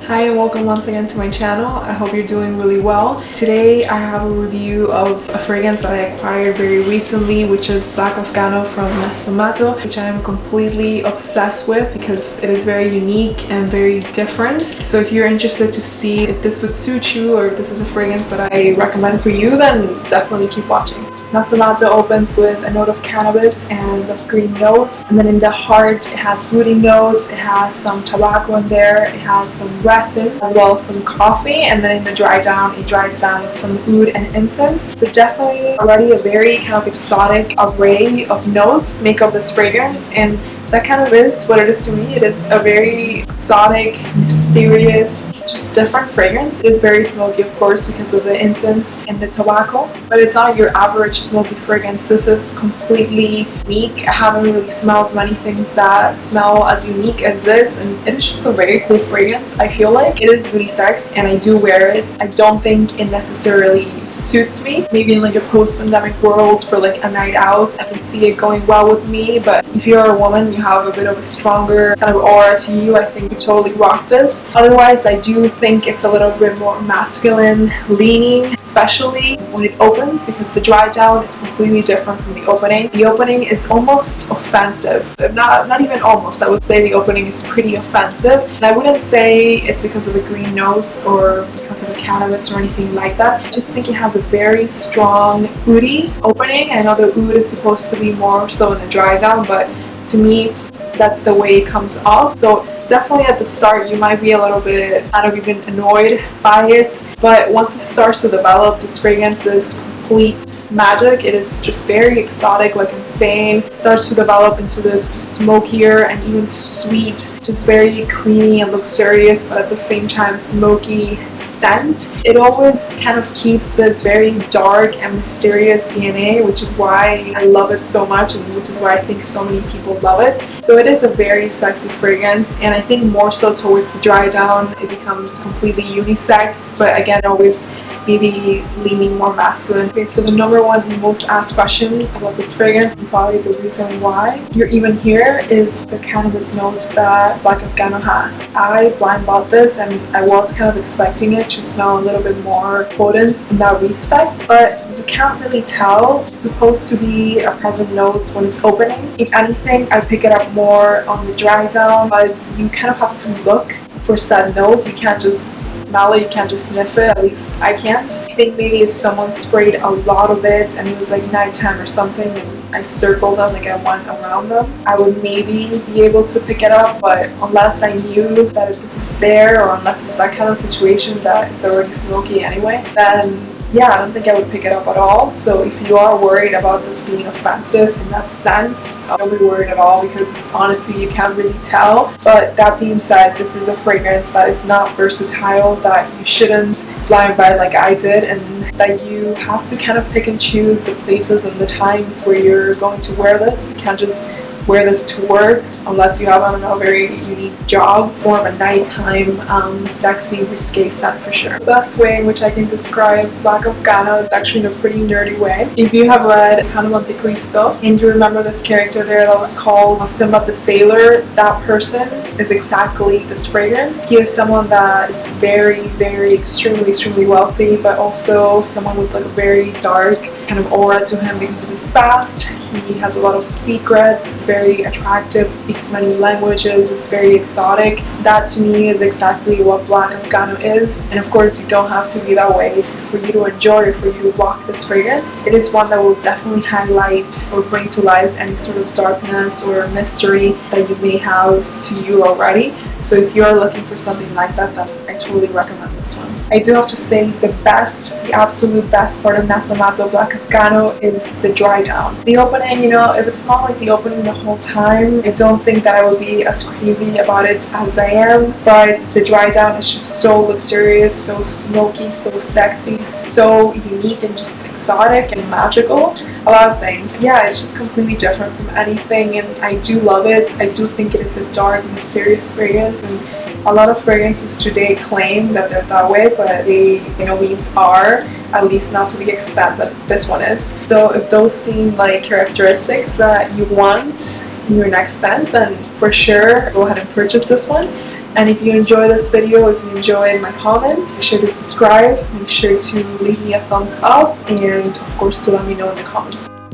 Hi and welcome once again to my channel. I hope you're doing really well. Today I have a review of a fragrance that I acquired very recently, which is Black Afgano from Nasomatto, which I am completely obsessed with because it is very unique and very different. So if you're interested to see if this would suit you or if this is a fragrance that I recommend for you, then definitely keep watching. Nasomatto opens with a note of cannabis and of green notes, and then in the heart it has woody notes, it has some tobacco in there, it has some resin as well as some coffee, and then in the dry down it dries down with some oud and incense. So definitely already a very kind of exotic array of notes make up this fragrance, and that kind of is what it is to me. It is a very exotic, mysterious, just different fragrance. It is very smoky, of course, because of the incense and the tobacco, but it's not your average smoky fragrance. This is completely unique. I haven't really smelled many things that smell as unique as this, and it is just a very cool fragrance. I feel like it is unisex and I do wear it. I don't think it necessarily suits me. Maybe in like a post-pandemic world for like a night out, I can see it going well with me, but if you're a woman, you have a bit of a stronger kind of aura to you, I think you totally rock this. Otherwise, I do think it's a little bit more masculine leaning, especially when it opens, because the dry down is completely different from the opening. The opening is almost offensive. Not even almost. I would say the opening is pretty offensive. And I wouldn't say it's because of the green notes or because of the cannabis or anything like that. I just think it has a very strong oudy opening. I know the oud is supposed to be more so in the dry down, but to me, that's the way it comes off. So definitely at the start you might be a little bit kind of even annoyed by it, but once it starts to develop, this fragrance is complete magic. It is just very exotic, like I'm saying. It starts to develop into this smokier and even sweet, just very creamy and luxurious, but at the same time smoky scent. It always kind of keeps this very dark and mysterious DNA, which is why I love it so much and which is why I think so many people love it. So it is a very sexy fragrance, and I think more so towards the dry down it becomes completely unisex, but again always maybe leaning more masculine. Okay, so the number one most asked question about this fragrance, and probably the reason why you're even here, is the cannabis notes that Black Afgano has. I blind bought this and I was kind of expecting it to smell a little bit more potent in that respect, but you can't really tell. It's supposed to be a present note when it's opening. If anything, I pick it up more on the dry down, but you kind of have to look for said note. You can't just smell it, you can't just sniff it. At least I can't. I think maybe if someone sprayed a lot of it and it was like nighttime or something and I circled them, like I went around them, I would maybe be able to pick it up, but unless I knew that this is there, or unless it's that kind of situation that it's already smoky anyway, then yeah, I don't think I would pick it up at all. So if you are worried about this being offensive in that sense, don't be worried at all, because honestly you can't really tell. But that being said, this is a fragrance that is not versatile, that you shouldn't blind buy like I did, and that you have to kind of pick and choose the places and the times where you're going to wear this. You can't just wear this to work unless you have a very unique job. It's more of a nighttime, sexy, risque scent for sure. The best way in which I can describe Black Afgano is actually in a pretty nerdy way. If you have read Monte Cristo and you remember this character there that was called Simba the Sailor, that person is exactly this fragrance. He is someone that is very, extremely wealthy, but also someone with like a very dark kind of aura to him because of his past. He has a lot of secrets, very attractive, speaks many languages, is very exotic. That to me is exactly what Black Afgano is, and of course you don't have to be that way for you to enjoy or for you to rock this fragrance. It is one that will definitely highlight or bring to life any sort of darkness or mystery that you may have to you already. So if you're looking for something like that, then I totally recommend this one. I do have to say the absolute best part of Nasomatto Black Afgano is the dry down. The opening, if it smelled like the opening the whole time, I don't think that I would be as crazy about it as I am, but the dry down is just so luxurious, so smoky, so sexy, so unique and just exotic and magical. A lot of things. Yeah, it's just completely different from anything, and I do love it. I do think it is a dark, mysterious fragrance, and a lot of fragrances today claim that they're that way, but they means are, at least not to the extent that this one is. So if those seem like characteristics that you want in your next scent, then for sure go ahead and purchase this one. And if you enjoyed this video, if you enjoyed my comments, make sure to subscribe, make sure to leave me a thumbs up, and of course to let me know in the comments.